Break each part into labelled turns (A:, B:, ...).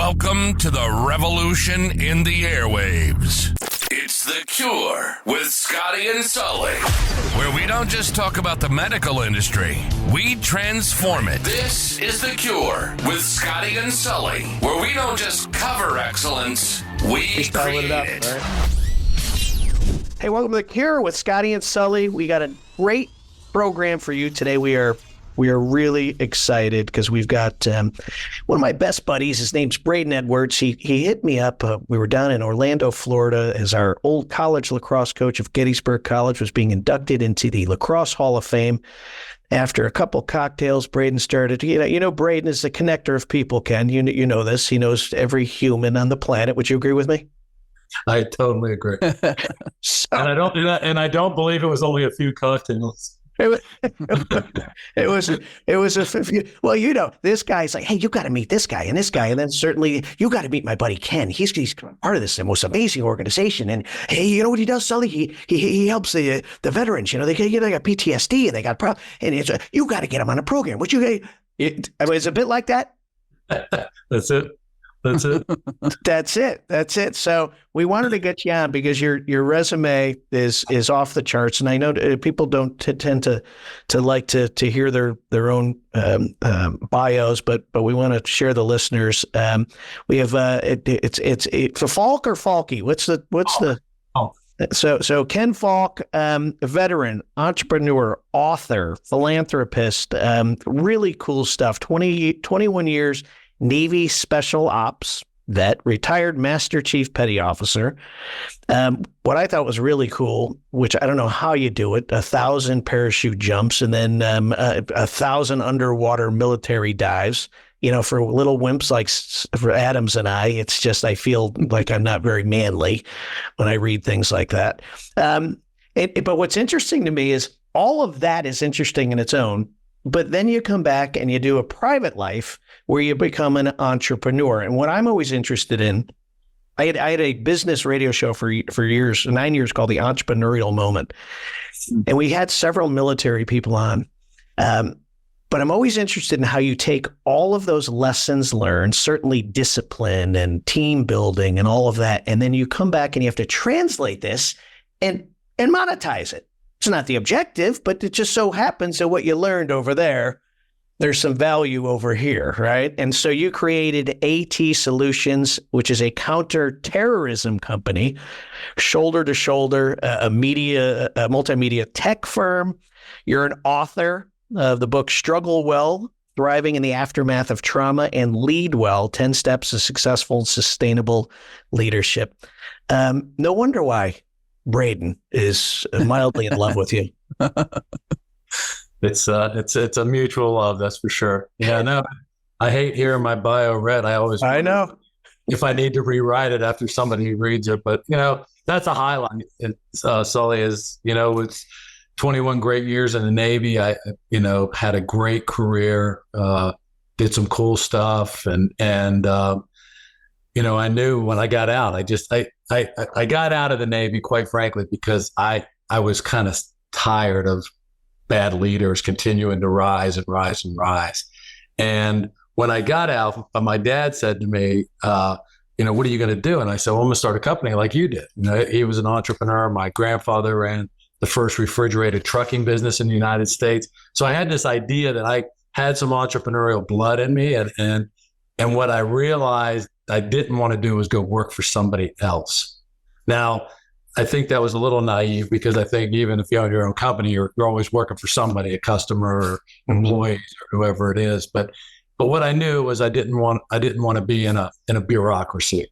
A: Welcome to the revolution in the airwaves. It's The Cure with Scotty and Sully, where we don't just talk about the medical industry, we transform it. This is The Cure with Scotty and Sully, where we don't just cover excellence, we create it.
B: Right? Hey, welcome to The Cure with Scotty and Sully. We got a great program for you today. We are really excited because we've got one of my best buddies. His name's Braden Edwards. He hit me up. We were down in Orlando, Florida, as our old college lacrosse coach of Gettysburg College was being inducted into the Lacrosse Hall of Fame. After a couple cocktails, Braden started, you know, Braden is the connector of people, Ken. You know this. He knows every human on the planet. Would you agree with me?
C: I totally agree. And I don't believe it was only a few cocktails.
B: It was well, you know, this guy's like, hey, you got to meet this guy, and then certainly you got to meet my buddy Ken. He's part of this most amazing organization, and hey, you know what he does, Sully? He helps the veterans. You know, they got PTSD and they got problems, and it's you got to get him on a program. Would you? It's a bit like that.
C: That's it.
B: That's it. So we wanted to get you on because your resume is off the charts, and I know people don't tend to like to hear their own bios, but we want to share the listeners. We have it's Falke or Falke? What's the So Ken Falke, veteran, entrepreneur, author, philanthropist, really cool stuff. 21 years. Navy Special Ops vet, retired Master Chief Petty Officer. What I thought was really cool, which I don't know how you do it, 1,000 parachute jumps and then 1,000 underwater military dives. You know, for little wimps like for Adams and it's just I feel like I'm not very manly when I read things like that. But what's interesting to me is all of that is interesting in its own. But then you come back and you do a private life where you become an entrepreneur. And what I'm always interested in, I had a business radio show for years, 9 years, called The Entrepreneurial Moment. And we had several military people on. But I'm always interested in how you take all of those lessons learned, certainly discipline and team building and all of that. And then you come back and you have to translate this and monetize it. It's not the objective, but it just so happens that what you learned over there's some value over here, right? And so you created AT Solutions, which is a counter-terrorism company, shoulder to shoulder, a multimedia tech firm. You're an author of the book Struggle Well, Thriving in the Aftermath of Trauma, and Lead Well, 10 Steps to Successful and Sustainable Leadership. No wonder why Braden is mildly in love with you.
C: It's a mutual love, that's for sure. Yeah, no, I hate hearing my bio read. I know if I need to rewrite it after somebody reads it, but you know, that's a highlight. Sully is, you know, it's 21 great years in the Navy. I, you know, had a great career, did some cool stuff, and you know, I knew when I got out, I got out of the Navy, quite frankly, because I was kind of tired of bad leaders continuing to rise and rise and rise. And when I got out, my dad said to me, you know, what are you going to do? And I said, well, I'm going to start a company like you did. You know, he was an entrepreneur. My grandfather ran the first refrigerated trucking business in the United States. So I had this idea that I had some entrepreneurial blood in me. And what I realized I didn't want to do was go work for somebody else. Now, I think that was a little naive because I think even if you own your own company, you're always working for somebody, a customer or employees or whoever it is. But what I knew was I didn't want to be in a bureaucracy.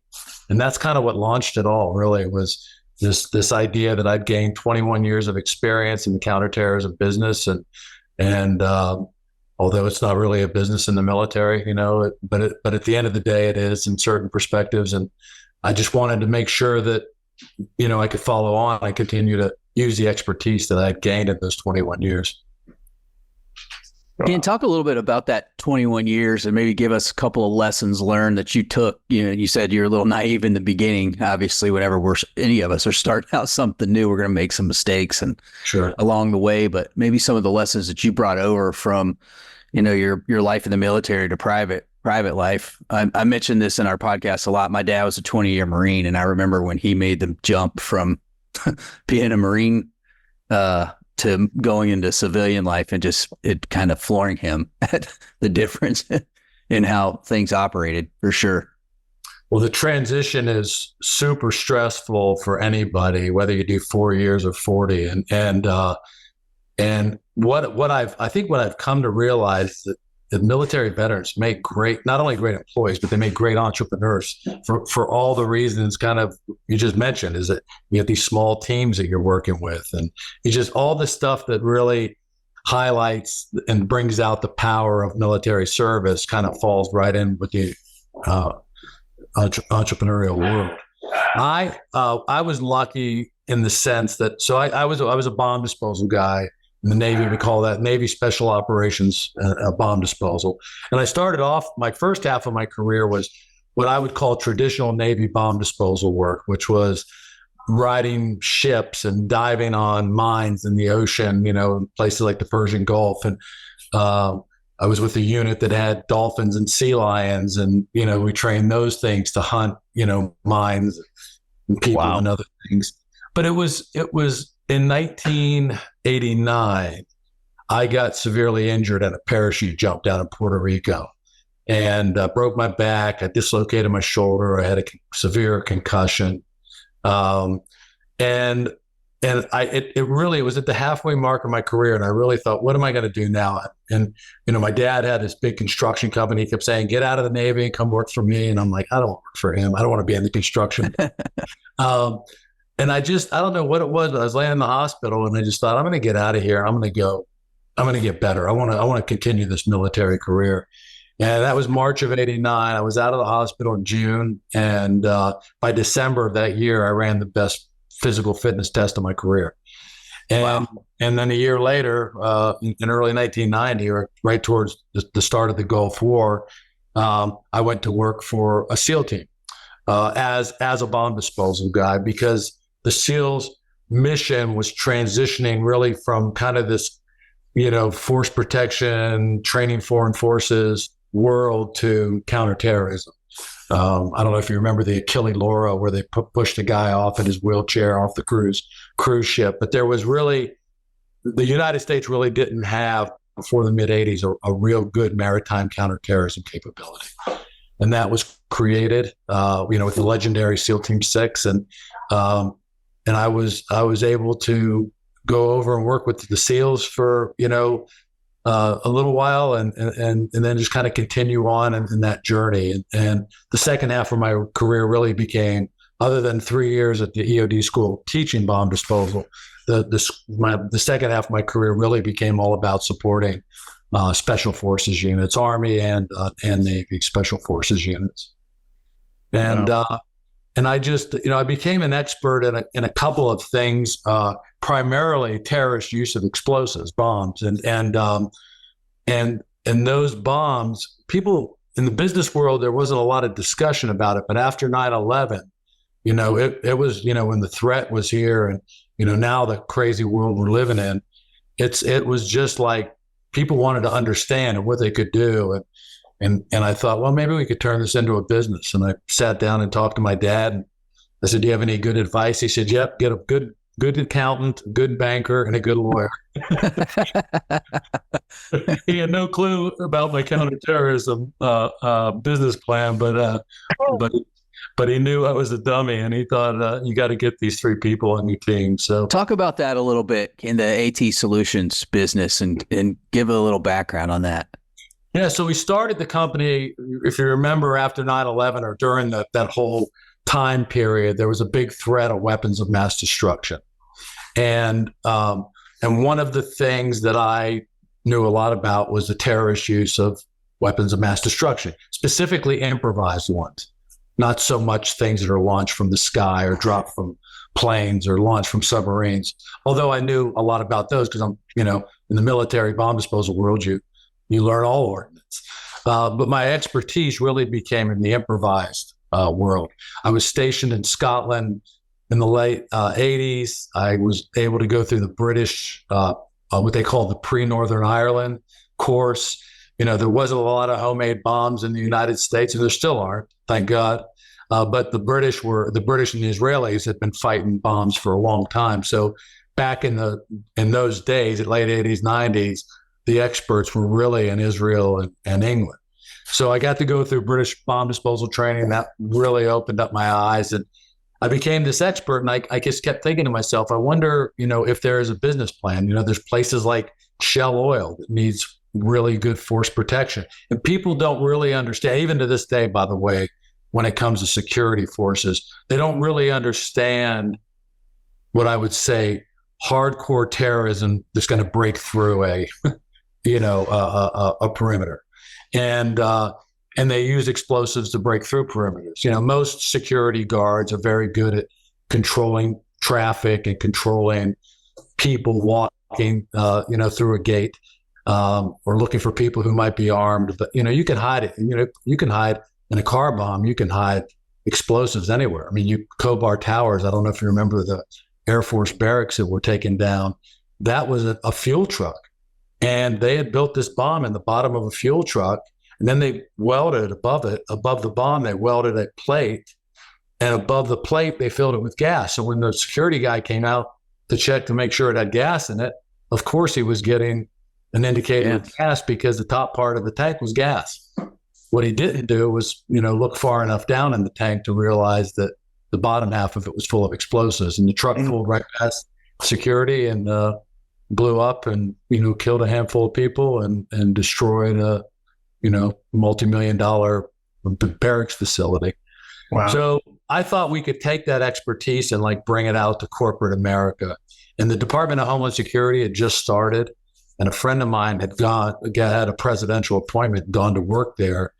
C: And that's kind of what launched it all, really, was this idea that I'd gained 21 years of experience in the counterterrorism business. And although it's not really a business in the military, you know, but at the end of the day, it is in certain perspectives. And I just wanted to make sure that, you know, I could follow on. I continue to use the expertise that I'd gained in those 21 years.
D: Can you talk a little bit about that 21 years and maybe give us a couple of lessons learned that you took? You know, you said you're a little naive in the beginning. Obviously, whenever any of us are starting out something new, we're going to make some mistakes and along the way. But maybe some of the lessons that you brought over from, you know, your life in the military to private private life. I mentioned this in our podcast a lot. My dad was a 20-year Marine, and I remember when he made the jump from being a Marine to going into civilian life, and just it kind of flooring him at the difference in how things operated, for sure.
C: Well, the transition is super stressful for anybody, whether you do 4 years or 40. And what I've come to realize is that military veterans make not only great employees, but they make great entrepreneurs for all the reasons kind of you just mentioned. Is that you have these small teams that you're working with, and it's just all the stuff that really highlights and brings out the power of military service kind of falls right in with the entrepreneurial world. I was lucky in the sense that I was a bomb disposal guy in the Navy. We call that Navy Special Operations bomb disposal. And I started off, my first half of my career was what I would call traditional Navy bomb disposal work, which was riding ships and diving on mines in the ocean, in places like the Persian Gulf. And I was with a unit that had dolphins and sea lions, and we trained those things to hunt mines and people and other things. But it was in 1989 I got severely injured at a parachute jump down in Puerto Rico, and broke my back. I dislocated my shoulder. I had a severe concussion, and it was at the halfway mark of my career. And I really thought, what am I going to do now? And, my dad had this big construction company. He kept saying, get out of the Navy and come work for me. And I'm like, I don't work for him. I don't want to be in the construction. And I don't know what it was, but I was laying in the hospital, and I just thought, I'm going to get out of here. I'm going to get better. I want to continue this military career. And that was March of '89. I was out of the hospital in June. And by December of that year, I ran the best physical fitness test of my career. And then a year later, in early 1990, or right towards the start of the Gulf War, I went to work for a SEAL team as a bomb disposal guy, because the SEALs mission was transitioning really from kind of this, force protection, training foreign forces world to counterterrorism. I don't know if you remember the Achille Lauro, where they pushed a guy off in his wheelchair off the cruise ship. But there was really, the United States really didn't have, before the mid 80s, a real good maritime counterterrorism capability. And that was created, with the legendary SEAL Team 6. And I was able to go over and work with the SEALs for, a little while, and then just kind of continue on in that journey. And the second half of my career really became, other than 3 years at the EOD school teaching bomb disposal, the second half of my career really became all about supporting special forces units, Army and Navy special forces units. And I just, I became an expert in a couple of things, primarily terrorist use of explosives, bombs, and those bombs. People in the business world, there wasn't a lot of discussion about it, but after 9/11, it was, when the threat was here, and now the crazy world we're living in, it was just like people wanted to understand what they could do. And I thought, well, maybe we could turn this into a business. And I sat down and talked to my dad. And I said, do you have any good advice? He said, yep, get a good accountant, a good banker, and a good lawyer. He had no clue about my counterterrorism business plan, but he knew I was a dummy, and he thought, you got to get these three people on your team. So
D: talk about that a little bit in the AT Solutions business, and give a little background on that.
C: Yeah, so we started the company, if you remember, after 9/11, or during that whole time period, there was a big threat of weapons of mass destruction. And one of the things that I knew a lot about was the terrorist use of weapons of mass destruction, specifically improvised ones, not so much things that are launched from the sky or dropped from planes or launched from submarines. Although I knew a lot about those, because I'm, in the military bomb disposal world, you learn all ordnance. But my expertise really became in the improvised world. I was stationed in Scotland in the late 80s. I was able to go through the British, what they call the pre-Northern Ireland course. there wasn't a lot of homemade bombs in the United States, and there still aren't, thank God. But the British and the Israelis had been fighting bombs for a long time. So back in those days, late 80s, 90s, the experts were really in Israel and England. So I got to go through British bomb disposal training. That really opened up my eyes, and I became this expert. And I just kept thinking to myself, I wonder, if there is a business plan. There's places like Shell Oil that needs really good force protection, and people don't really understand, even to this day, by the way, when it comes to security forces, they don't really understand what I would say hardcore terrorism that's going to break through a perimeter. And they use explosives to break through perimeters. Most security guards are very good at controlling traffic and controlling people walking, through a gate, or looking for people who might be armed. But, you can hide it. You can hide in a car bomb. You can hide explosives anywhere. I mean, Khobar Towers, I don't know if you remember the Air Force barracks that were taken down. That was a fuel truck. And they had built this bomb in the bottom of a fuel truck, and then they welded above the bomb, they welded a plate, and above the plate, they filled it with gas. So when the security guy came out to check to make sure it had gas in it, of course he was getting an indicator of gas because the top part of the tank was gas. What he didn't do was, look far enough down in the tank to realize that the bottom half of it was full of explosives, and the truck pulled right past security and blew up and, killed a handful of people and destroyed a, multi-million-dollar barracks facility.
B: Wow.
C: So I thought we could take that expertise and bring it out to corporate America. And the Department of Homeland Security had just started, and a friend of mine had had a presidential appointment, gone to work there.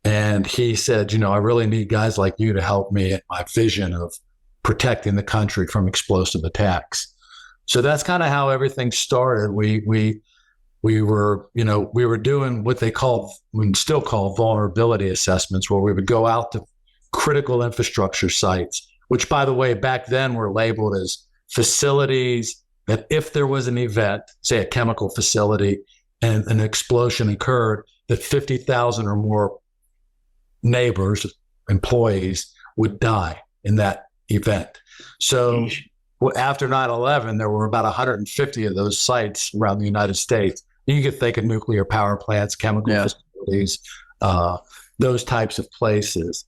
C: And he said, I really need guys like you to help me at my vision of protecting the country from explosive attacks. So that's kind of how everything started. We were doing what we still call vulnerability assessments, where we would go out to critical infrastructure sites, which, by the way, back then were labeled as facilities that if there was an event, say a chemical facility, and an explosion occurred, that 50,000 or more neighbors, employees would die in that event. So after 9/11, there were about 150 of those sites around the United States. You could think of nuclear power plants, chemical facilities, those types of places,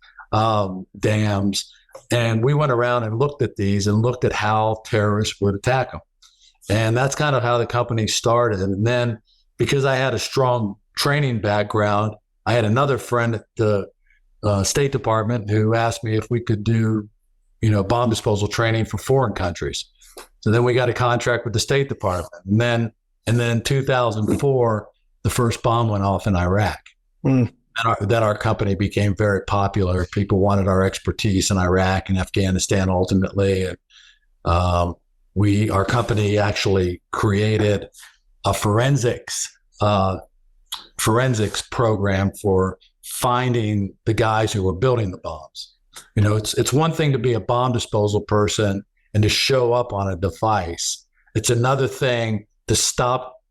C: dams. And we went around and looked at these and looked at how terrorists would attack them. And that's kind of how the company started. And then, because I had a strong training background, I had another friend at the State Department who asked me if we could do bomb disposal training for foreign countries. So then we got a contract with the State Department. And then 2004, the first bomb went off in Iraq. And then our company became very popular. People wanted our expertise in Iraq and Afghanistan ultimately. And our company actually created a forensics program for finding the guys who were building the bombs. It's one thing to be a bomb disposal person and to show up on a device. It's another thing to stop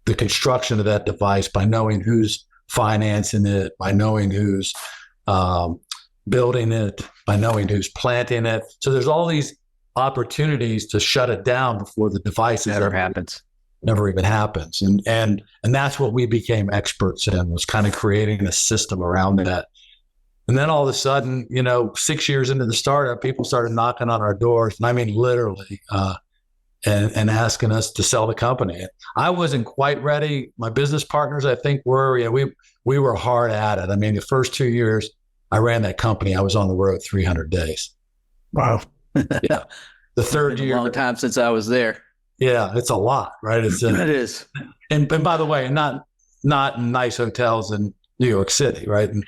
C: the construction of that device by knowing who's financing it, by knowing who's building it, by knowing who's planting it. So there's all these opportunities to shut it down before the device never even happens. And that's what we became experts in, was kind of creating a system around that. And then all of a sudden, 6 years into the startup, people started knocking on our doors, and I mean literally, and asking us to sell the company. I wasn't quite ready. My business partners, I think, were. We were hard at it. I mean, the first 2 years I ran that company, I was on the road 300 days.
B: Wow.
C: Yeah. The third year,
D: a long time since I was there.
C: Yeah, it's a lot, right? It
D: is.
C: And by the way, not in nice hotels in New York City, right? And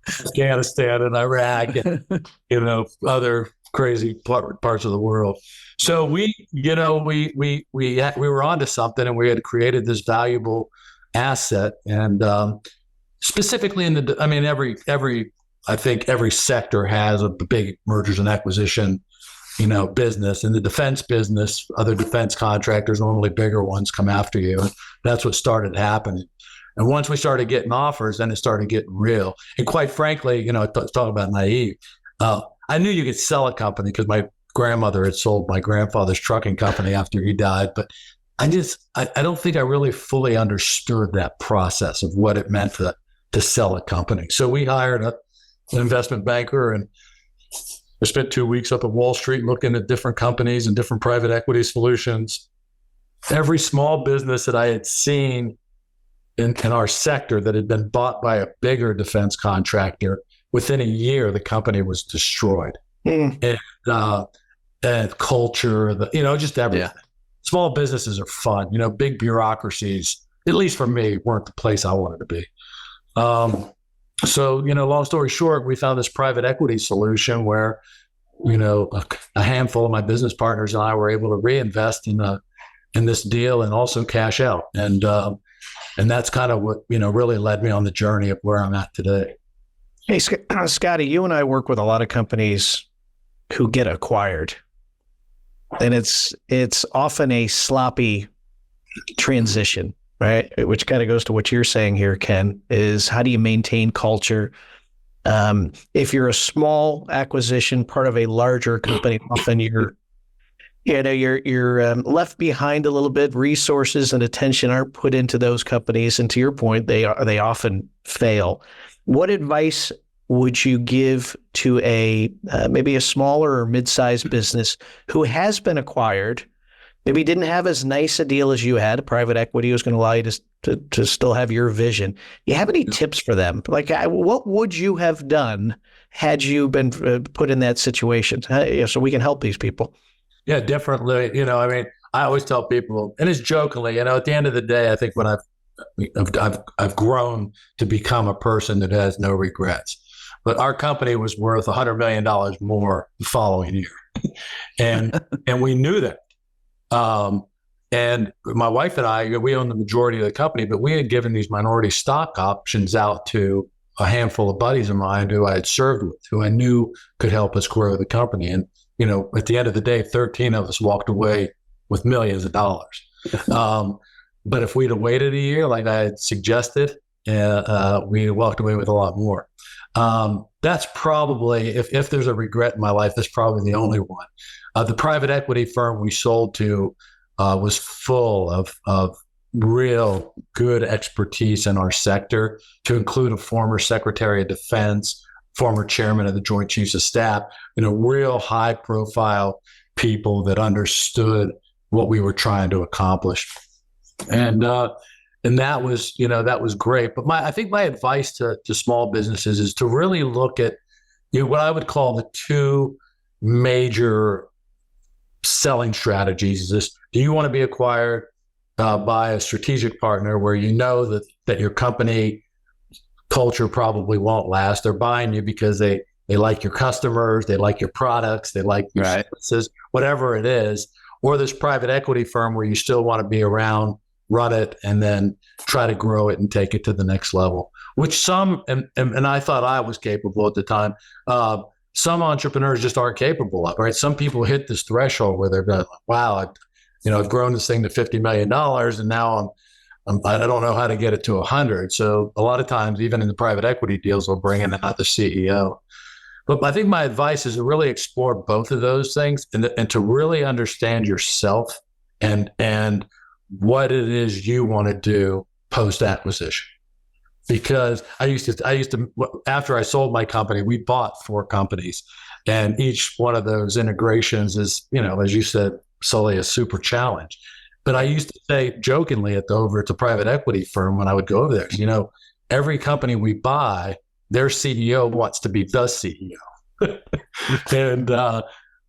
C: Afghanistan and Iraq and other crazy parts of the world. So we were onto something, and we had created this valuable asset. And specifically I think every sector has a big mergers and acquisition business. In the defense business, other defense contractors, normally bigger ones, come after you. And that's what started happening. And once we started getting offers, then it started getting real. And quite frankly, talking about naive, I knew you could sell a company because my grandmother had sold my grandfather's trucking company after he died. But I don't think I really fully understood that process of what it meant to sell a company. So we hired an investment banker, and I spent 2 weeks up at Wall Street looking at different companies and different private equity solutions. Every small business that I had seen in our sector that had been bought by a bigger defense contractor, within a year, the company was destroyed. And culture, just everything. Yeah. Small businesses are fun. Big bureaucracies, at least for me, weren't the place I wanted to be. So, long story short, we found this private equity solution where, a handful of my business partners and I were able to reinvest in this deal and also cash out. And that's kind of what, really led me on the journey of where I'm at today.
B: Hey, Scotty, you and I work with a lot of companies who get acquired, and it's often a sloppy transition, right? Which kind of goes to what you're saying here, Ken, is how do you maintain culture? If you're a small acquisition, part of a larger company, often you're left behind a little bit. Resources and attention aren't put into those companies, and to your point, they often fail. What advice would you give to maybe a smaller or mid-sized business who has been acquired, maybe didn't have as nice a deal as you had? Private equity was going to allow you to still have your vision. You have any tips for them? Like, what would you have done had you been put in that situation? So we can help these people.
C: Yeah, definitely. I always tell people, and it's jokingly, at the end of the day, I think when I've grown to become a person that has no regrets. But our company was worth $100 million more the following year, and we knew that. And my wife and I, we own the majority of the company, but we had given these minority stock options out to a handful of buddies of mine who I had served with, who I knew could help us grow the company. And at the end of the day, 13 of us walked away with millions of dollars. But if we'd have waited a year, like I had suggested, we walked away with a lot more. That's probably, if there's a regret in my life, that's probably the only one. The private equity firm we sold to was full of real good expertise in our sector, to include a former Secretary of Defense, former chairman of the Joint Chiefs of Staff, real high profile people that understood what we were trying to accomplish. And that was great. But I think my advice to small businesses is to really look at what I would call the two major selling strategies. Is this: do you want to be acquired by a strategic partner where that your company culture probably won't last? They're buying you because they like your customers, they like your products, they like your services, whatever it is. Or this private equity firm where you still want to be around, run it, and then try to grow it and take it to the next level, which some, and I thought I was capable at the time, some entrepreneurs just aren't capable of, right? Some people hit this threshold where they're like, wow, I've grown this thing to $50 million and now I don't know how to get it to 100. So a lot of times, even in the private equity deals, they'll bring in another CEO. But I think my advice is to really explore both of those things and to really understand yourself and what it is you want to do post-acquisition. Because I used to, after I sold my company, we bought 4 companies, and each one of those integrations is, as you said, Sully, a super challenge. But I used to say jokingly over at the private equity firm when I would go over there, every company we buy, their CEO wants to be the CEO.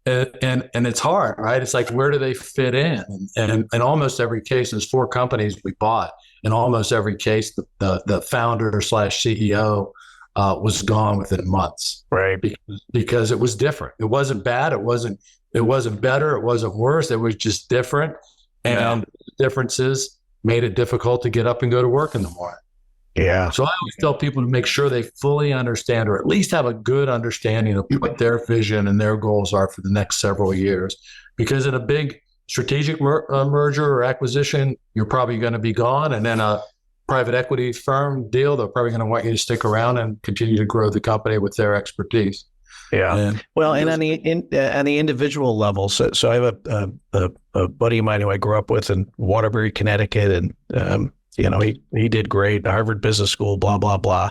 C: And it's hard, right? It's like, where do they fit in? And in almost every case, there's 4 companies we bought. In almost every case, the founder / CEO was gone within months,
B: right?
C: Because it was different. It wasn't bad. It wasn't better. It wasn't worse. It was just different. And differences made it difficult to get up and go to work in the morning.
B: Yeah.
C: So I always tell people to make sure they fully understand, or at least have a good understanding of what their vision and their goals are for the next several years. Because in a big strategic merger or acquisition, you're probably going to be gone. And then a private equity firm deal. They're probably going to want you to stick around and continue to grow the company with their expertise.
B: Yeah. And on the individual level, so I have a buddy of mine who I grew up with in Waterbury, Connecticut, and he did great, Harvard Business School, blah blah blah.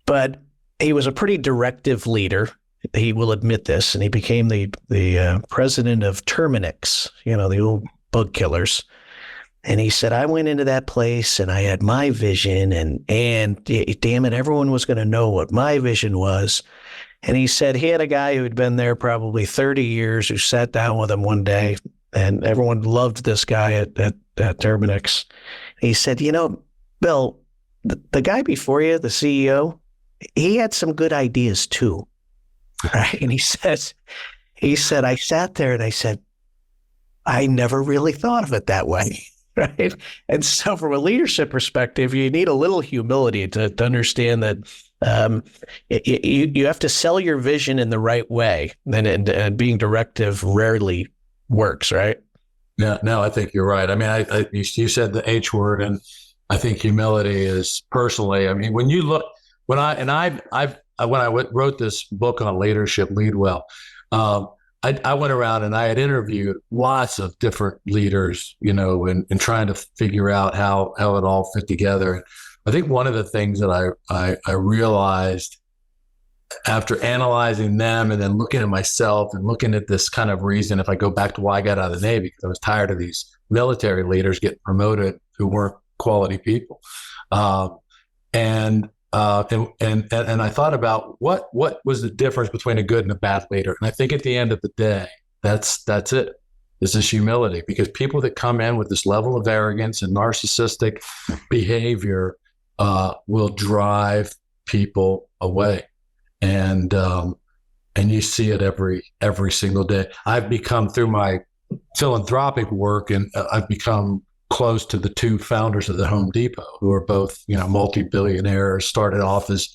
B: But he was a pretty directive leader. He will admit this, and he became the president of Terminix, the old bug killers. And he said, I went into that place and I had my vision, and damn it, everyone was going to know what my vision was. And he said he had a guy who had been there probably 30 years who sat down with him one day, and everyone loved this guy at Terminix. He said, Bill, the guy before you, the CEO, he had some good ideas too. Right? And he said, I sat there and I said, I never really thought of it that way. Right. And so from a leadership perspective, you need a little humility to understand that you have to sell your vision in the right way, and being directive rarely works, right?
C: Yeah, no, I think you're right. I mean, you said the H word, and I think humility is personally. I mean, when you look, when I wrote this book on leadership, Lead Well, I went around and I had interviewed lots of different leaders, and trying to figure out how it all fit together. I think one of the things that I realized after analyzing them and then looking at myself and looking at this kind of reason, if I go back to why I got out of the Navy, because I was tired of these military leaders getting promoted who weren't quality people. And I thought about what was the difference between a good and a bad leader. And I think at the end of the day, that's it. This is humility, because people that come in with this level of arrogance and narcissistic behavior will drive people away. And you see it every single day. I've become, through my philanthropic work, and I've become close to the two founders of the Home Depot, who are both, multi-billionaires, started off as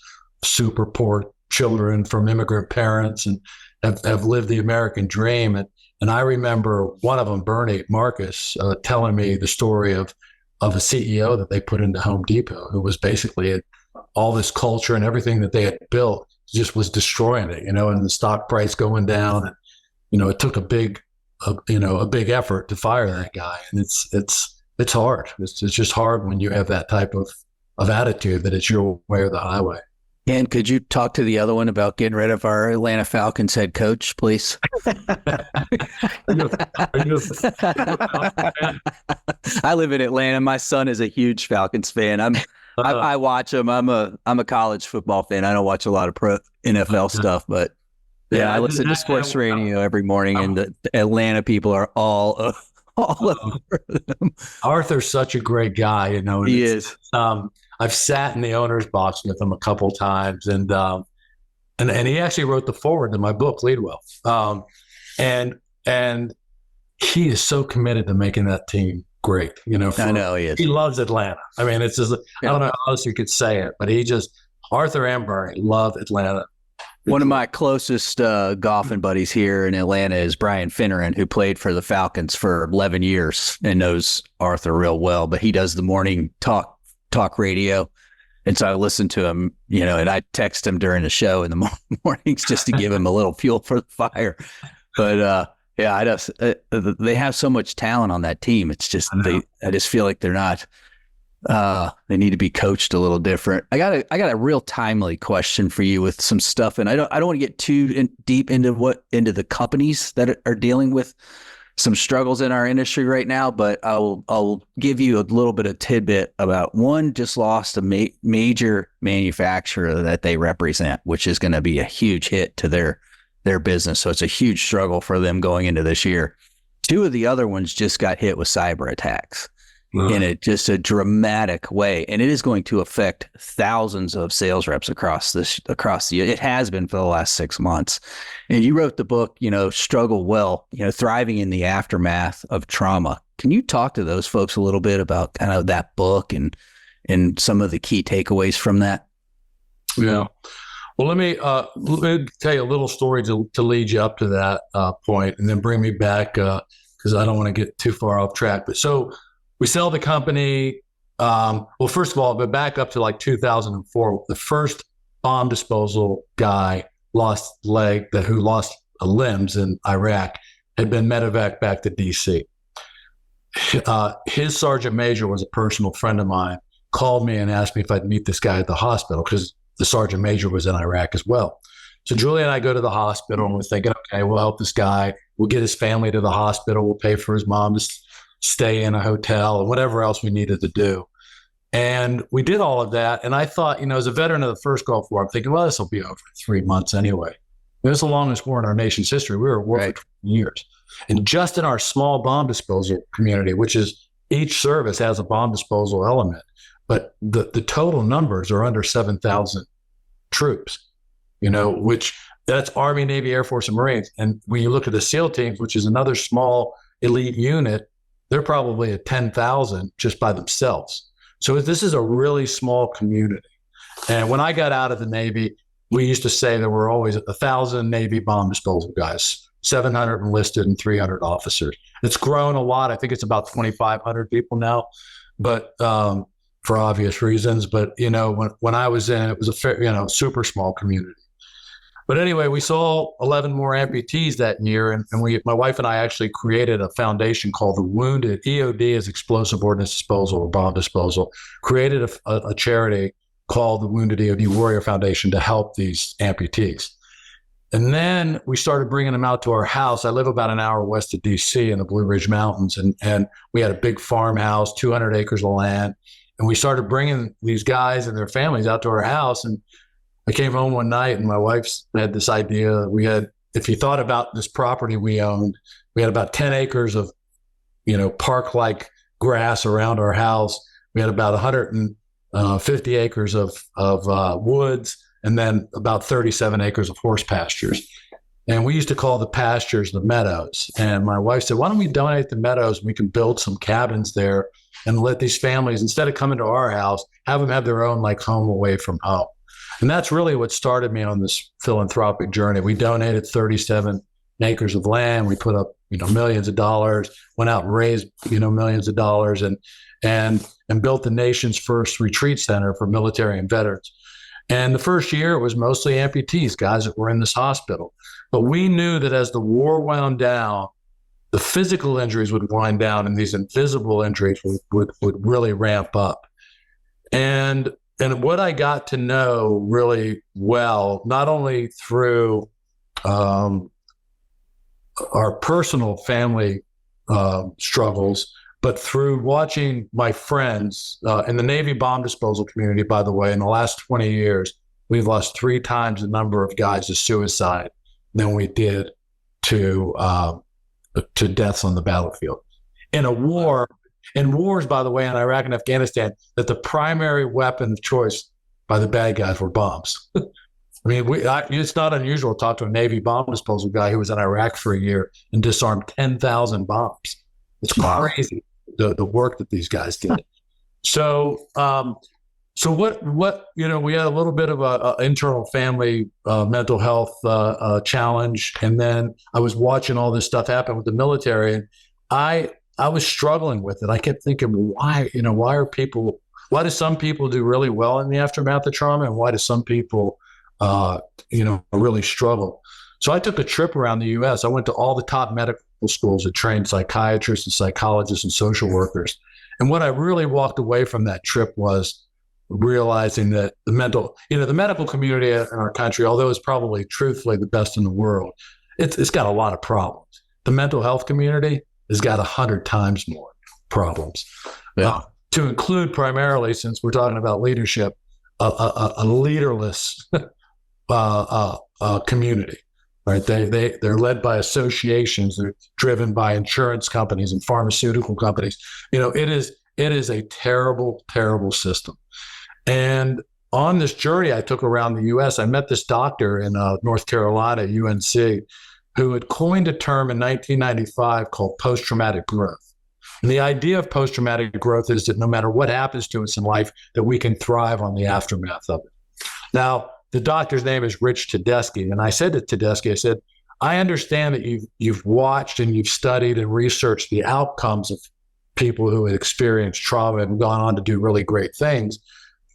C: super poor children from immigrant parents and have lived the American dream. And I remember one of them, Bernie Marcus, telling me the story of a CEO that they put into Home Depot, who was basically all this culture and everything that they had built just was destroying it, and the stock price going down. And, it took a big effort to fire that guy. And it's hard. It's just hard when you have that type of attitude that it's your way or the highway.
D: And could you talk to the other one about getting rid of our Atlanta Falcons head coach, please? I live in Atlanta. My son is a huge Falcons fan. I watch them. I'm a college football fan. I don't watch a lot of pro NFL stuff, but I listen to sports radio every morning, and the Atlanta people are all over them.
C: Arthur's such a great guy,
D: He is.
C: I've sat in the owner's box with him a couple of times, and he actually wrote the foreword to my book, Lead Well. And he is so committed to making that team great.
D: I know he is.
C: He loves Atlanta. I mean, it's just, I don't know how else you could say it, but Arthur and Bernie love Atlanta.
D: One of my closest golfing buddies here in Atlanta is Brian Finneran, who played for the Falcons for 11 years and knows Arthur real well, but he does the morning talk radio. And so I listen to him, and I text him during the show in the mornings just to give him a little fuel for the fire. But they have so much talent on that team. It's just, I just feel like they're not, they need to be coached a little different. I got a real timely question for you with some stuff. And I don't want to get too deep into the companies that are dealing with some struggles in our industry right now, but I'll give you a little bit of tidbit about one. Just lost a major manufacturer that they represent, which is going to be a huge hit to their business. So it's a huge struggle for them going into this year. Two of the other ones just got hit with cyber attacks in a dramatic way, and it is going to affect thousands of sales reps across the year. It has been for the last 6 months. And you wrote the book, Struggle Well, thriving in the aftermath of trauma. Can you talk to those folks a little bit about kind of that book and some of the key takeaways from that?
C: Yeah. Well, let me tell you a little story to lead you up to that point, and then bring me back because I don't want to get too far off track. But so we sell the company. Well, first of all, but back up to like 2004, the first bomb disposal guy who lost limbs in Iraq had been medevac back to DC. His sergeant major was a personal friend of mine, called me and asked me if I'd meet this guy at the hospital because the sergeant major was in Iraq as well. So Julie and I go to the hospital and we're thinking, okay, we'll help this guy. We'll get his family to the hospital. We'll pay for his mom to stay in a hotel and whatever else we needed to do. And we did all of that. And I thought, as a veteran of the first Gulf War, I'm thinking, well, this will be over in 3 months anyway. It was the longest war in our nation's history. We were at war for 20 years. And just in our small bomb disposal community, which is each service has a bomb disposal element, but the total numbers are under 7,000 troops, which that's Army, Navy, Air Force, and Marines. And when you look at the SEAL teams, which is another small elite unit, they're probably at 10,000 just by themselves. So this is a really small community. And when I got out of the Navy, we used to say there were always 1,000 Navy bomb disposal guys, 700 enlisted and 300 officers. It's grown a lot. I think it's about 2,500 people now, but for obvious reasons. But, when I was in, it was a super small community. But anyway, we saw 11 more amputees that year, and my wife and I actually created a foundation called the Wounded. EOD is Explosive Ordnance Disposal or Bomb Disposal. Created a charity called the Wounded EOD Warrior Foundation to help these amputees. And then we started bringing them out to our house. I live about an hour west of DC in the Blue Ridge Mountains, and we had a big farmhouse, 200 acres of land, and we started bringing these guys and their families out to our house. And I came home one night and my wife had this idea. If you thought about this property we owned, we had about 10 acres of, park-like grass around our house. We had about 150 acres of woods, and then about 37 acres of horse pastures. And we used to call the pastures the meadows. And my wife said, why don't we donate the meadows? We can build some cabins there and let these families, instead of coming to our house, have them have their own home away from home. And that's really what started me on this philanthropic journey. We donated 37 acres of land. We put up, millions of dollars, went out and raised, millions of dollars and built the nation's first retreat center for military and veterans. And the first year it was mostly amputees, guys that were in this hospital. But we knew that as the war wound down, the physical injuries would wind down and these invisible injuries would really ramp up. And what I got to know really well, not only through our personal family struggles, but through watching my friends in the Navy bomb disposal community, by the way, in the last 20 years, we've lost 3 times the number of guys to suicide than we did to deaths on the battlefield. In wars, by the way, in Iraq and Afghanistan, that the primary weapon of choice by the bad guys were bombs. I mean, it's not unusual to talk to a Navy bomb disposal guy who was in Iraq for a year and disarmed 10,000 bombs. It's crazy, the work that these guys did. So what we had a little bit of a internal family mental health challenge, and then I was watching all this stuff happen with the military, and I was struggling with it. I kept thinking, why do some people do really well in the aftermath of trauma, and why do some people, really struggle? So I took a trip around the U.S. I went to all the top medical schools that trained psychiatrists and psychologists and social workers. And what I really walked away from that trip was realizing that the medical community in our country, although it's probably truthfully the best in the world, it's got a lot of problems. The mental health community has got 100 times more problems. Yeah. To include primarily, since we're talking about leadership, a leaderless community, right? They're led by associations. They're driven by insurance companies and pharmaceutical companies. It is a terrible, terrible system. And on this journey I took around the U.S., I met this doctor in North Carolina, UNC, who had coined a term in 1995 called post-traumatic growth. And the idea of post-traumatic growth is that no matter what happens to us in life, that we can thrive on the aftermath of it. Now, the doctor's name is Rich Tedeschi. And I said to Tedeschi, I said, I understand that you've watched and you've studied and researched the outcomes people who had experienced trauma and gone on to do really great things.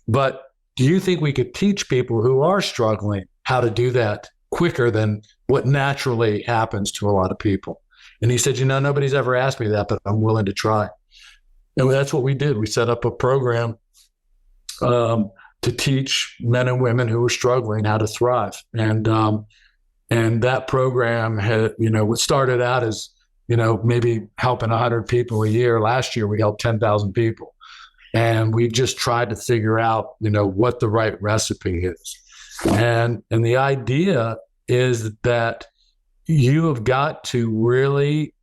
C: But do you think we could teach people who are struggling how to do that quicker than what naturally happens to a lot of people? And he said, nobody's ever asked me that, but I'm willing to try. And that's what we did. We set up a program to teach men and women who were struggling how to thrive. And that program had, what started out as, maybe helping 100 people a year. Last year, we helped 10,000 people. And we just tried to figure out, what the right recipe is. And the idea is that you have got to really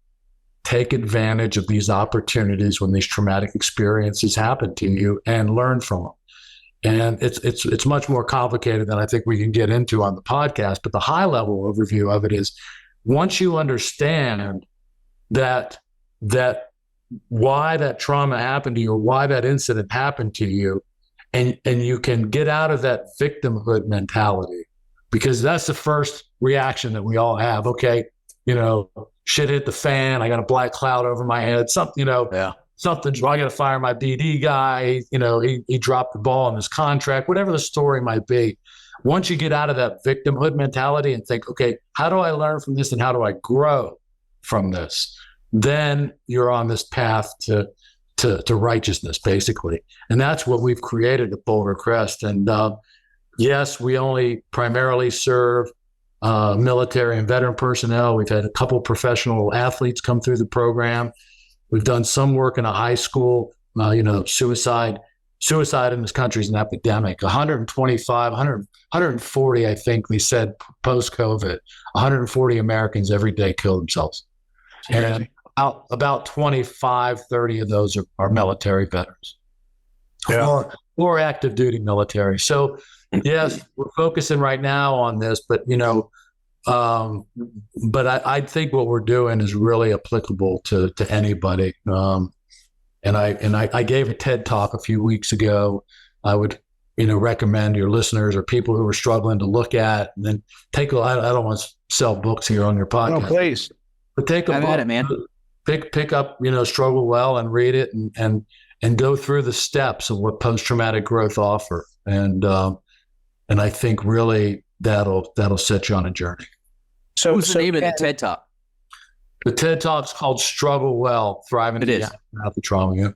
C: take advantage of these opportunities when these traumatic experiences happen to you and learn from them. And it's much more complicated than I think we can get into on the podcast. But the high level overview of it is, once you understand that why that trauma happened to you, or why that incident happened to you, and you can get out of that victimhood mentality, because that's the first reaction that we all have. Okay, shit hit the fan. I got a black cloud over my head. Something, something's wrong. I got to fire my BD guy. He dropped the ball on his contract, whatever the story might be. Once you get out of that victimhood mentality and think, okay, how do I learn from this and how do I grow from this? Then you're on this path to righteousness, basically. And that's what we've created at Boulder Crest. And yes, we only primarily serve military and veteran personnel. We've had a couple professional athletes come through the program. We've done some work in a high school. Suicide in this country is an epidemic. 140, I think we said post-COVID, 140 Americans every day kill themselves. And about 25, 30 of those are military veterans, or active duty military. So yes, we're focusing right now on this, but I think what we're doing is really applicable to anybody. And I gave a TED talk a few weeks ago. I would recommend your listeners or people who are struggling to look at, and then take a. I don't want to sell books here on your podcast.
B: No, please.
C: But take a book.
D: At it, man.
C: Pick up, Struggle Well, and read it, and go through the steps of what post-traumatic growth offer. And I think really that'll set you on a journey.
D: So what's the name of the TED Talk?
C: The TED Talk's called Struggle Well, Thriving in the Aftermath of Trauma. Yeah.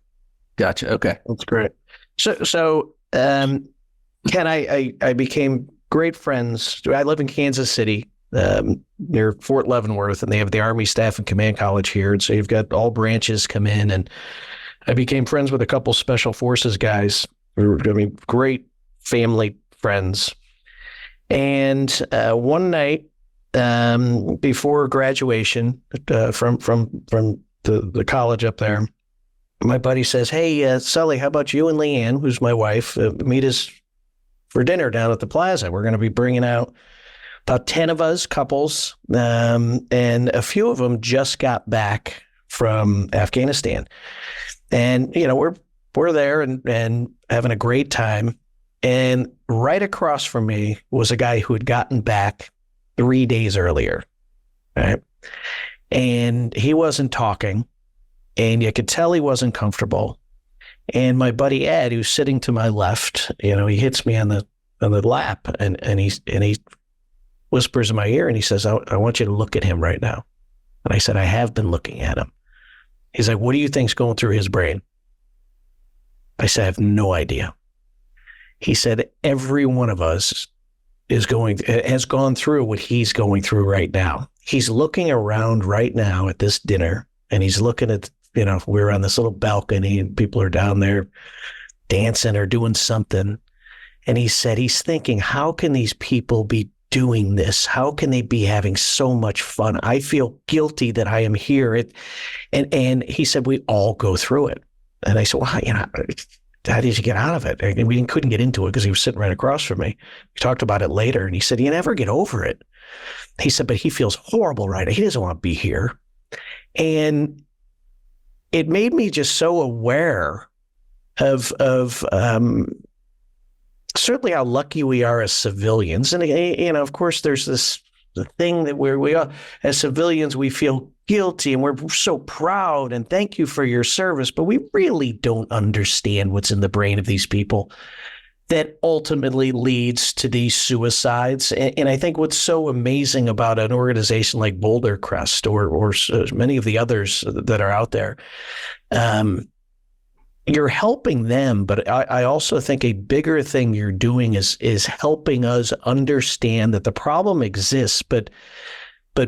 D: Gotcha. Okay.
B: That's great. So Ken, I became great friends. I live in Kansas City, near Fort Leavenworth, and they have the Army Staff and Command College here. And so you've got all branches come in, and I became friends with a couple Special Forces guys. Great family friends. And one night before graduation from the college up there, my buddy says, "Hey, Sully, how about you and Leanne, who's my wife, meet us for dinner down at the plaza? We're going to be bringing out about 10 of us, couples, and a few of them just got back from Afghanistan. And, we're there and having a great time. And right across from me was a guy who had gotten back 3 days earlier, right? And he wasn't talking, and you could tell he wasn't comfortable. And my buddy Ed, who's sitting to my left, he hits me on the lap, and he whispers in my ear, and he says, I want you to look at him right now. And I said, I have been looking at him. He's like, what do you think's going through his brain? I said, I have no idea. He said, every one of us has gone through what he's going through right now. He's looking around right now at this dinner, and he's looking at, we're on this little balcony, and people are down there dancing or doing something. And he said, he's thinking, how can these people be doing this? How can they be having so much fun? I feel guilty that I am here. And he said, we all go through it. And I said, well, how did you get out of it? And we couldn't get into it because he was sitting right across from me. We talked about it later, and he said, you never get over it. He said, but he feels horrible right now. He doesn't want to be here. And it made me just so aware of certainly how lucky we are as civilians. And, of course, there's this the thing that we are, as civilians, we feel guilty and we're so proud and thank you for your service, but we really don't understand what's in the brain of these people that ultimately leads to these suicides. And I think what's so amazing about an organization like Boulder Crest or many of the others that are out there, you're helping them, but I also think a bigger thing you're doing is helping us understand that the problem exists, but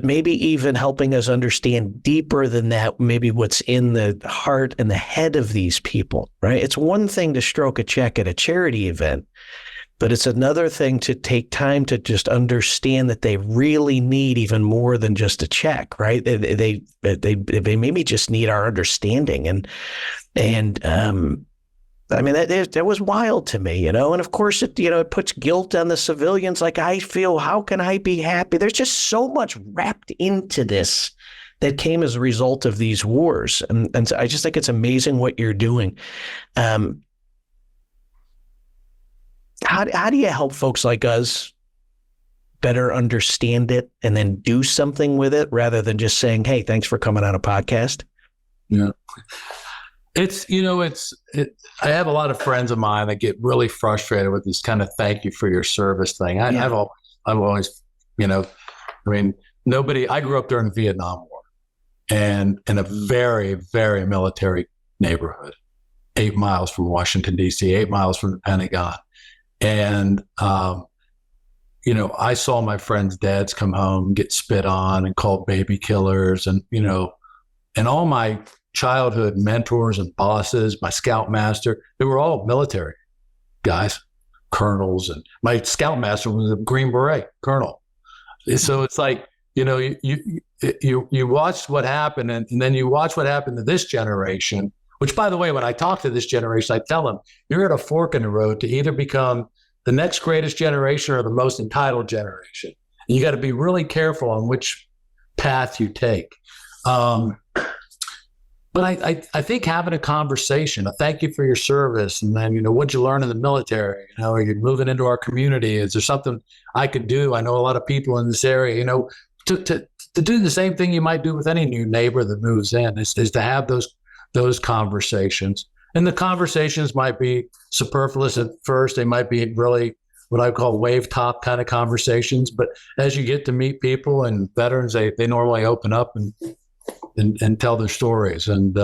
B: maybe even helping us understand deeper than that, maybe what's in the heart and the head of these people, right? It's one thing to stroke a check at a charity event, but it's another thing to take time to just understand that they really need even more than just a check, right? They maybe just need our understanding. And I mean, that was wild to me, and of course it puts guilt on the civilians. Like, I feel, how can I be happy? There's just so much wrapped into this that came as a result of these wars. And so I just think it's amazing what you're doing. How do you help folks like us better understand it and then do something with it rather than just saying, hey, thanks for coming on a podcast?
C: Yeah. I have a lot of friends of mine that get really frustrated with this kind of thank you for your service thing. I've always, I grew up during the Vietnam War and in a very, very military neighborhood, 8 miles from Washington, D.C., 8 miles from the Pentagon. And, I saw my friends' dads come home, get spit on and called baby killers. And, and all my childhood mentors and bosses, my scoutmaster, they were all military guys, colonels. And my scoutmaster was a Green Beret colonel. So it's like, you watched what happened and then you watch what happened to this generation, which, by the way, when I talk to this generation, I tell them you're at a fork in the road to either become the next greatest generation or the most entitled generation. And you got to be really careful on which path you take. But I think having a conversation, a thank you for your service, and then, what'd you learn in the military? Are you moving into our community? Is there something I could do? I know a lot of people in this area, to do the same thing you might do with any new neighbor that moves in is to have those conversations. And the conversations might be superfluous at first. They might be really what I call wave top kind of conversations. But as you get to meet people and veterans, they normally open up and tell their stories. And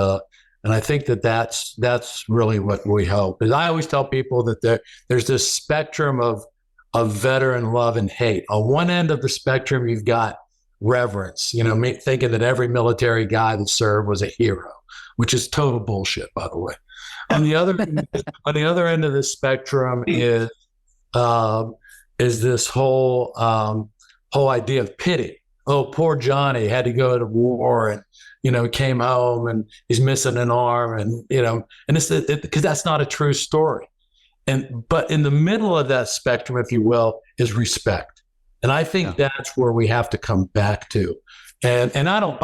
C: I think that's really what we hope. Because I always tell people that there's this spectrum of veteran love and hate. On one end of the spectrum, you've got reverence, thinking that every military guy that served was a hero, which is total bullshit, by the way. On the other end of the spectrum is this whole idea of pity. Oh, poor Johnny had to go to war and, he came home and he's missing an arm and it's because that's not a true story. But in the middle of that spectrum, if you will, is respect. And I think that's where we have to come back to. And I don't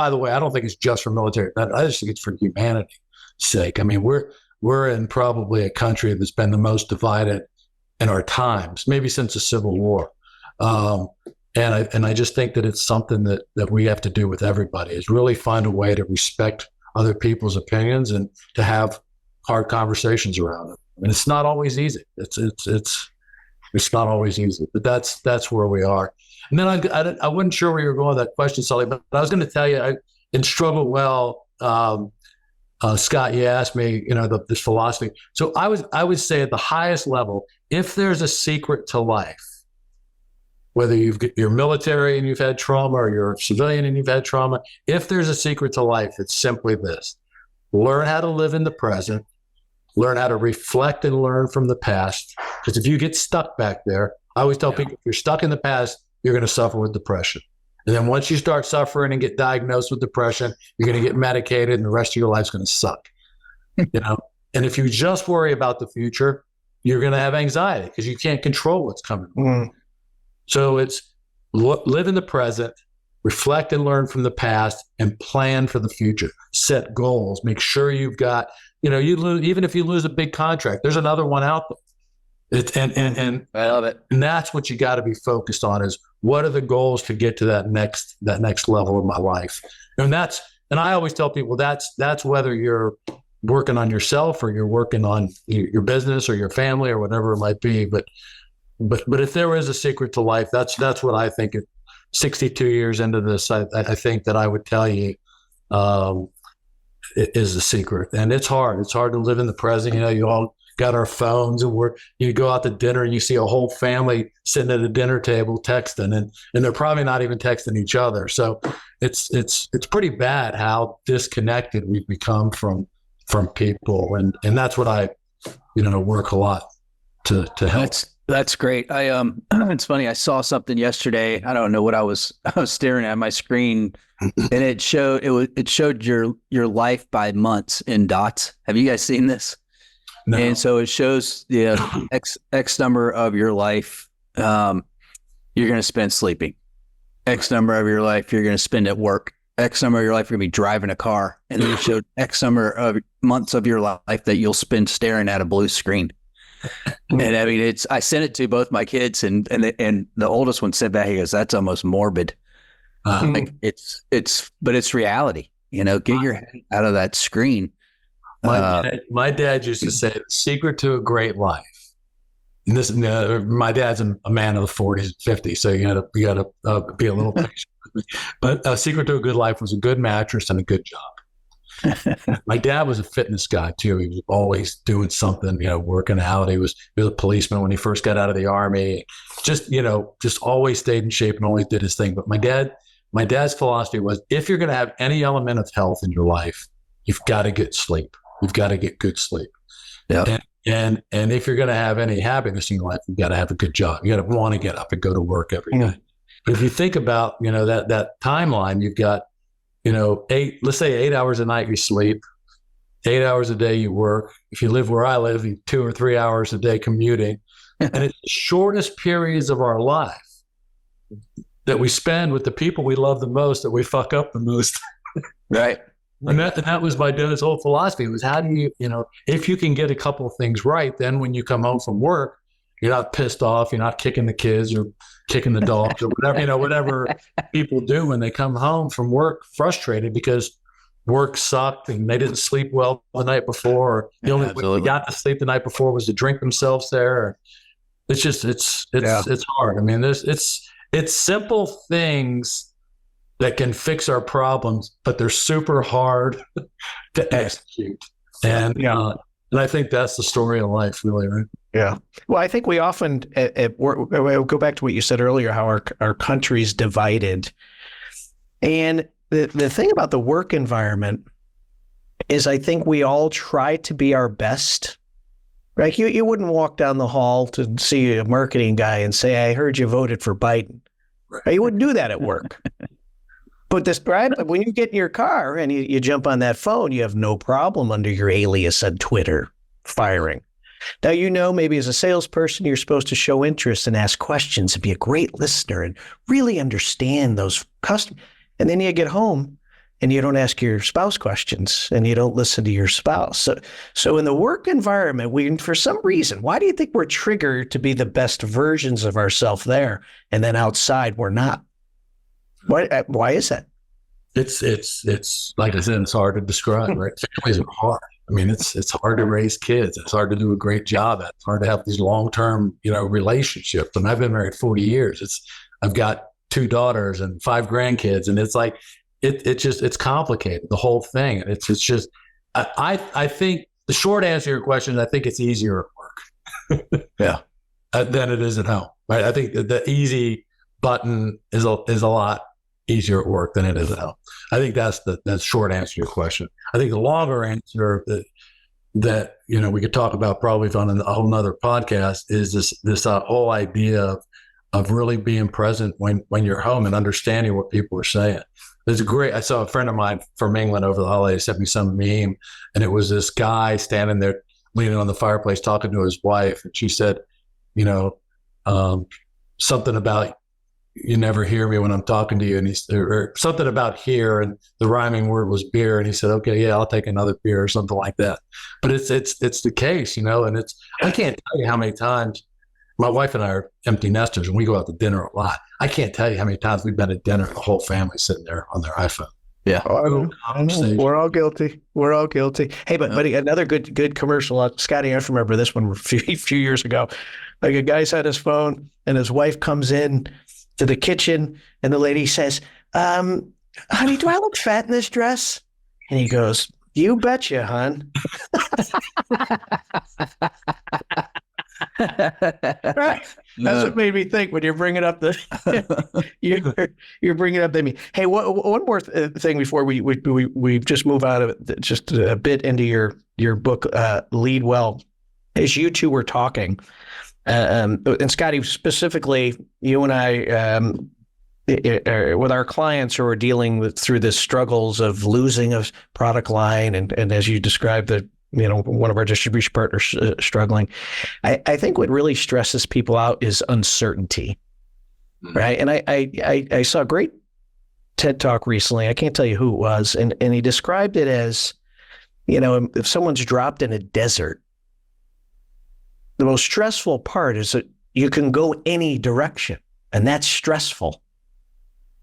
C: think it's just for military. I just think it's for humanity's sake. I mean, we're in probably a country that's been the most divided in our times, maybe since the Civil War. And I just think that it's something that we have to do with everybody, is really find a way to respect other people's opinions and to have hard conversations around it. And it's not always easy. It's not always easy, but that's where we are. And then I wasn't sure where you were going with that question, Sully, but I was going to tell you, in Struggle Well, Scott, you asked me, this philosophy. So I would say at the highest level, if there's a secret to life, whether you're military and you've had trauma or you're a civilian and you've had trauma, if there's a secret to life, it's simply this: learn how to live in the present, learn how to reflect and learn from the past. Because if you get stuck back there, I always tell people, if you're stuck in the past, you're going to suffer with depression. And then once you start suffering and get diagnosed with depression, you're going to get medicated and the rest of your life's going to suck. And if you just worry about the future, you're going to have anxiety because you can't control what's coming. Mm. So it's live in the present, reflect and learn from the past, and plan for the future. Set goals. Make sure you've got, even if you lose a big contract, there's another one out there. And
D: I love it.
C: And that's what you got to be focused on, is what are the goals to get to that next level of my life. And I always tell people that's whether you're working on yourself or you're working on your business or your family or whatever it might be. But if there is a secret to life, that's what I think. 62 years into this, I think that I would tell you it is the secret. And it's hard. It's hard to live in the present. You all got our phones, and you go out to dinner and you see a whole family sitting at a dinner table texting, and they're probably not even texting each other. So it's pretty bad how disconnected we've become from people. And that's what I, work a lot to help.
D: That's great. It's funny. I saw something yesterday. I don't know what I was staring at my screen, and it showed your life by months in dots. Have you guys seen this?
C: No.
D: And so it shows the X number of your life you're going to spend sleeping. X number of your life you're going to spend at work. X number of your life you're going to be driving a car. And then it showed X number of months of your life that you'll spend staring at a blue screen. And I mean, I sent it to both my kids, and the oldest one said back, he goes, "That's almost morbid." Like but it's reality. Get your head out of that screen.
C: My dad used to say, the secret to a great life. And this, my dad's a man of the 40s and 50s, so you got to be a little patient. But a secret to a good life was a good mattress and a good job. My dad was a fitness guy too. He was always doing something, working out. He was a policeman when he first got out of the Army. Just always stayed in shape and always did his thing. But my dad's philosophy was, if you're going to have any element of health in your life, you've got to get sleep. You've got to get good sleep.
D: Yeah.
C: And if you're going to have any happiness in your life, you've got to have a good job. You got to want to get up and go to work every day. But if you think about, that timeline, you've got, let's say 8 hours a night you sleep, 8 hours a day you work. If you live where I live, 2 or 3 hours a day commuting. And it's the shortest periods of our life that we spend with the people we love the most, that we fuck up the most.
D: Right.
C: And that was my dad's whole philosophy, was how do you, if you can get a couple of things right, then when you come home from work, you're not pissed off, you're not kicking the kids or kicking the dogs or whatever, whatever people do when they come home from work frustrated because work sucked and they didn't sleep well the night before. Or the only way they got to sleep the night before was to drink themselves there. It's just, it's hard. I mean, it's simple things that can fix our problems, but they're super hard to execute. And I think that's the story of life, really, right?
B: Yeah. Well, I think we often at work, we'll go back to what you said earlier, how our country's divided. And the thing about the work environment is I think we all try to be our best. Right? You wouldn't walk down the hall to see a marketing guy and say, "I heard you voted for Biden." Right? You wouldn't do that at work. But when you get in your car and you jump on that phone, you have no problem under your alias on Twitter firing. Now, maybe as a salesperson, you're supposed to show interest and ask questions and be a great listener and really understand those customers. And then you get home and you don't ask your spouse questions and you don't listen to your spouse. So in the work environment, for some reason, why do you think we're triggered to be the best versions of ourselves there, and then outside we're not? Why is that?
C: It's like I said, it's hard to describe, right? Families are hard. I mean, it's hard to raise kids. It's hard to do a great job at. It's hard to have these long-term, relationships. And I've been married 40 years. I've got 2 daughters and 5 grandkids, and it's like it's complicated, the whole thing. And it's just I think the short answer to your question is I think it's easier at work.
B: Yeah.
C: Than it is at home. Right? I think the easy button is a lot easier at work than it is at home. I think that's the short answer to your question. I think the longer answer that we could talk about probably on a whole nother podcast is this whole idea of really being present when you're home and understanding what people are saying. I saw a friend of mine from England over the holidays sent me some meme, and it was this guy standing there leaning on the fireplace talking to his wife, and she said, something about you never hear me when I'm talking to you. And he's or something about here, and the rhyming word was beer. And he said, okay, yeah, I'll take another beer or something like that. But it's the case, and I can't tell you how many times my wife and I are empty nesters and we go out to dinner a lot. I can't tell you how many times we've been at dinner and the whole family sitting there on their iPhone.
D: Yeah.
B: I know. We're all guilty. Hey, but another good commercial. Scotty, I remember this one a few years ago. Like a guy's on his phone and his wife comes in to the kitchen and the lady says, honey, do I look fat in this dress? And he goes, you betcha, hon. Right. That's what made me think when you're bringing up you're bringing up the. Hey, one more thing before we just move out of it, just a bit into your book, Lead Well. As you two were talking, and Scotty, specifically, you and I, with our clients who are dealing through the struggles of losing a product line, and as you described, one of our distribution partners struggling. I think what really stresses people out is uncertainty, right? And I saw a great TED Talk recently. I can't tell you who it was, and he described it as, if someone's dropped in a desert, the most stressful part is that you can go any direction, and that's stressful.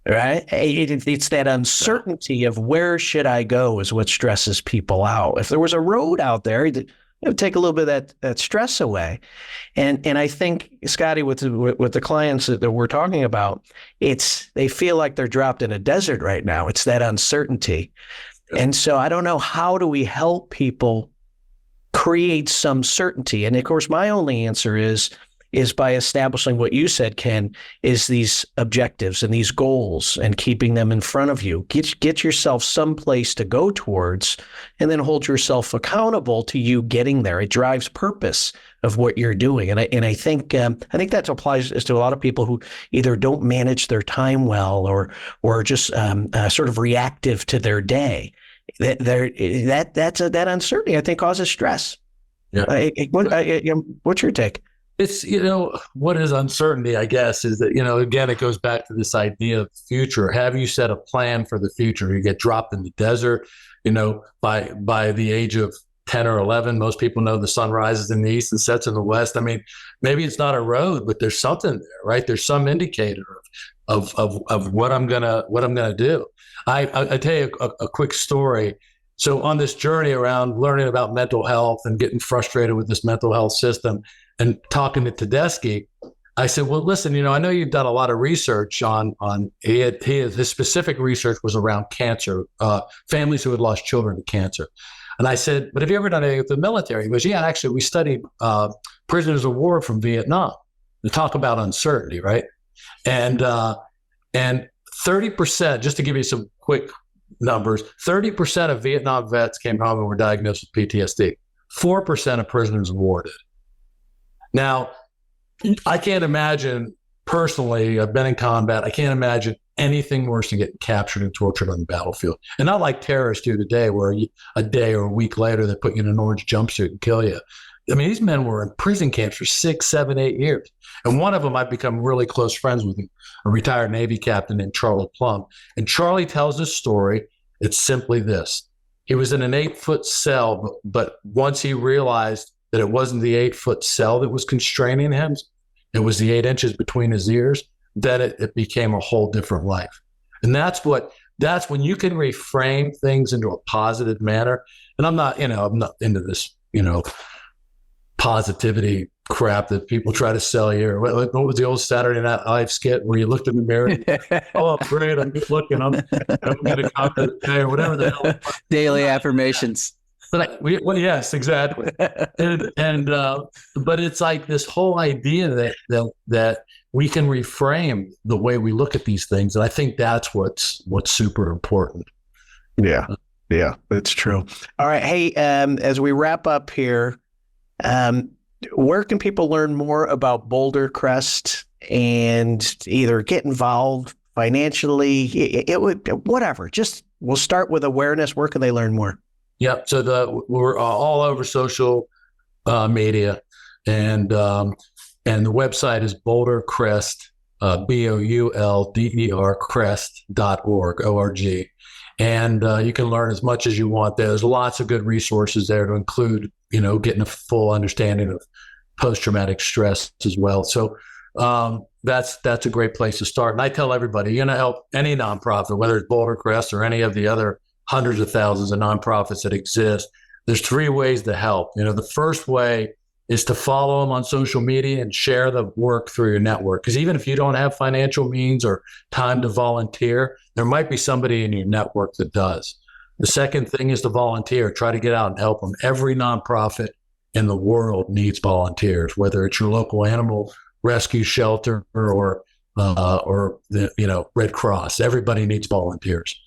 B: Right? It's that uncertainty of where should I go is what stresses people out. If there was a road out there, it would take a little bit of that stress away. And I think, Scotty, with the clients that we're talking about, they feel like they're dropped in a desert right now. It's that uncertainty. And so I don't know, how do we help people create some certainty? And of course, my only answer is by establishing what you said, Ken, is these objectives and these goals and keeping them in front of you. Get yourself someplace to go towards, and then hold yourself accountable to you getting there. It drives purpose of what you're doing. And I think that applies to a lot of people who either don't manage their time well or just sort of reactive to their day. That uncertainty, I think, causes stress.
C: Yeah.
B: What's your take?
C: It's, what is uncertainty, I guess, is that, again, it goes back to this idea of the future. Have you set a plan for the future? You get dropped in the desert, by the age of 10 or 11, most people know the sun rises in the east and sets in the west. I mean, maybe it's not a road, but there's something there, right? There's some indicator of what I'm gonna do. I tell you a quick story. So on this journey around learning about mental health and getting frustrated with this mental health system and talking to Tedeschi, I said, well, listen, I know you've done a lot of research on his specific research was around cancer, families who had lost children to cancer. And I said, but have you ever done anything with the military? He goes, yeah, actually, we studied prisoners of war from Vietnam to talk about uncertainty, right? And 30%, just to give you some quick numbers, 30% of Vietnam vets came home and were diagnosed with PTSD. 4% of prisoners of war did. Now, I can't imagine, personally, I've been in combat, I can't imagine anything worse than getting captured and tortured on the battlefield. And not like terrorists do today, where a day or a week later, they put you in an orange jumpsuit and kill you. I mean, these men were in prison camps for 6, 7, 8 years. And one of them, I've become really close friends with, a retired Navy captain named Charlie Plum. And Charlie tells his story. It's simply this. He was in an 8-foot cell, but once he realized that it wasn't the 8-foot cell that was constraining him, it was the 8 inches between his ears, then it became a whole different life. And that's when you can reframe things into a positive manner. And I'm not into this, positivity crap that people try to sell you. What was the old Saturday Night Live skit where you looked in the mirror? Oh, great, I'm good looking. I'm going to conquer the day, or whatever the hell.
D: Daily affirmations.
C: Well, yes, exactly. And but it's like this whole idea that we can reframe the way we look at these things, and I think that's what's super important.
B: Yeah, that's true. All right, hey, as we wrap up here, where can people learn more about Boulder Crest and either get involved financially? Whatever. Just we'll start with awareness. Where can they learn more?
C: Yep. So we're all over social media, and the website is Boulder Crest BOULDER crest.org, O-R-G. And you can learn as much as you want there. There's lots of good resources there to include, getting a full understanding of post-traumatic stress as well. So that's a great place to start. And I tell everybody, you're going to help any nonprofit, whether it's Boulder Crest or any of the other hundreds of thousands of nonprofits that exist. There's 3 ways to help. The first way is to follow them on social media and share the work through your network. Because even if you don't have financial means or time to volunteer, there might be somebody in your network that does. The second thing is to volunteer. Try to get out and help them. Every nonprofit in the world needs volunteers, whether it's your local animal rescue shelter or the Red Cross. Everybody needs volunteers.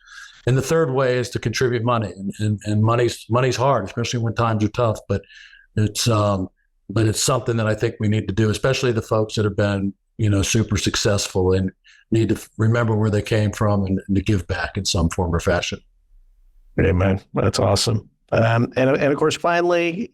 C: And the third way is to contribute money. And money's hard, especially when times are tough. But it's something that I think we need to do, especially the folks that have been super successful and need to remember where they came from and to give back in some form or fashion.
B: Amen. That's awesome. And of course, finally,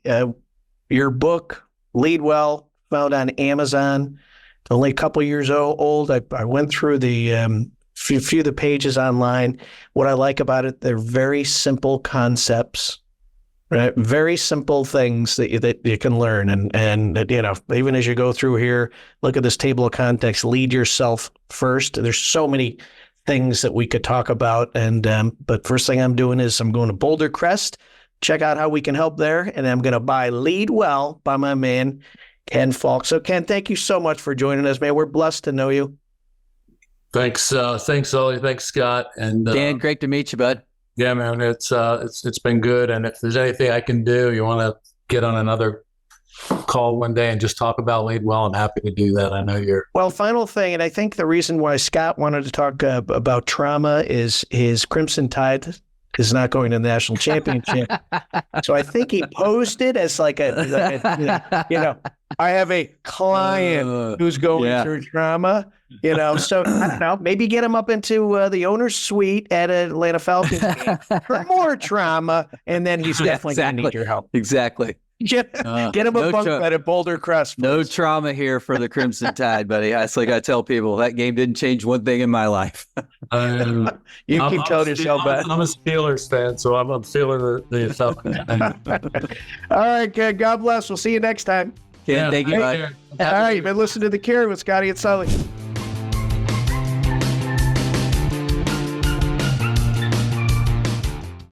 B: your book, Lead Well, found on Amazon. It's only a couple years old. I went through the few of the pages online. What I like about it, they're very simple concepts, right? Very simple things that you can learn. And even as you go through here, look at this table of contents, lead yourself first. There's so many things that we could talk about. But first thing I'm doing is I'm going to Boulder Crest, check out how we can help there. And I'm going to buy Lead Well by my man, Ken Falke. So Ken, thank you so much for joining us, man. We're blessed to know you.
C: Thanks, Ollie. Thanks, Scott. And
D: Dan, great to meet you, bud.
C: Yeah, man, it's been good. And if there's anything I can do, you want to get on another call one day and just talk about Lead Well, I'm happy to do that. I know you're...
B: Well, final thing, and I think the reason why Scott wanted to talk about trauma is his Crimson Tide is not going to the national championship. So I think he posed it as like I have a client who's going through trauma, so I don't know, maybe get him up into the owner's suite at Atlanta Falcons game for more trauma, and then he's definitely going to need your help.
D: Exactly.
B: Get him a bunk bed at Boulder Crest.
D: No trauma here for the Crimson Tide, buddy. That's like I tell people, that game didn't change one thing in my life.
B: You keep telling yourself that.
C: I'm a Steelers fan, so I'm feeling the Falcons.
B: All right, kid. God bless. We'll see you next time.
D: Ken, thank you, bud.
B: All right, you've been listening to The Cure with Scotty and Sully.